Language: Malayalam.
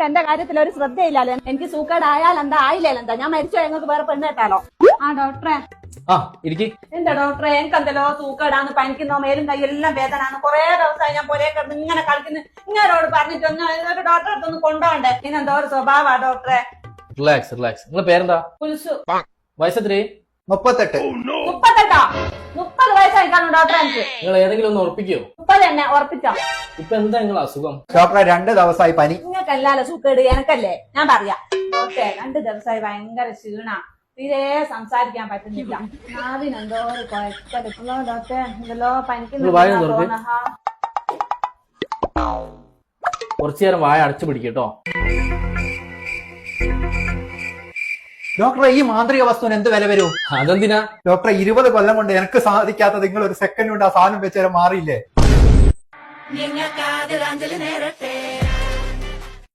എന്റെ കാര്യത്തിൽ ഒരു ശ്രദ്ധയില്ലല്ലോ. എനിക്ക് സൂക്കേടായാൽ എന്താ ആയില്ലല്ലോ എന്താ, ഞാൻ മരിച്ചോ ഞങ്ങൾക്ക് വേറെ പെണ്ണ് കേട്ടാലോ? ആ ഡോക്ടറെ. എന്താ ഡോക്ടറെ, എനിക്കെന്തല്ലോ സൂക്കേടാന്ന്, പനിക്കുന്നോ, മേലും കൈയെല്ലാം വേദനാണ്. കുറെ ദിവസമായി ഞാൻ പൊരേ കിടന്ന് ഇങ്ങനെ കളിക്കുന്നു. ഇങ്ങനോട് പറഞ്ഞിട്ടൊന്ന് ഒരു ഡോക്ടറെ അടുത്തൊന്ന് കൊണ്ടുപോണ്ടേ? ഇനെന്തോ ഒരു സ്വഭാവ ഡോക്ടറെ. Relax relax. നിങ്ങളെ പേരെന്താ? കുൽസു. വയസ്സെത്രേ? 38. 38? 30 വയസ്സായി കാണും ഡോക്ടറെ. എനിക്ക് നിങ്ങൾ ഏതെങ്കിലും ഒന്ന് ഉറപ്പിക്കോ? 30 തന്നെ ഉറപ്പിച്ചോ? ഇപ്പൊ എന്താ നിങ്ങൾ അസുഖം? ഡോക്ടറെ 2 ദിവസമായി പനി. നിങ്ങൾക്കല്ലാലോ സൂക്കേട്, എനക്കല്ലേ? ഞാൻ പറയാ ഡോക്ടറെ, 2 ദിവസമായി ഭയങ്കര ക്ഷീണ, തീരെ സംസാരിക്കാൻ പറ്റുന്നില്ല. നാവിനെന്തോ ഒരു കുഴപ്പമില്ലോ ഡോക്ടറെ. എന്തല്ലോ പനിക്കുന്നു. കുറച്ചു നേരം വായ അടച്ചു പിടിക്കട്ടോ. ഡോക്ടറെ, ഈ മാന്ത്രിക വസ്തുവിന് എന്ത് വില വരൂ? അതെന്തിനാ ഡോക്ടറെ? 20 കൊല്ലം കൊണ്ട് എനിക്ക് സാധിക്കാത്തത് നിങ്ങൾ ഒരു സെക്കൻഡ് കൊണ്ട് ആ സാധനം വെച്ചേരം മാറിയില്ലേ?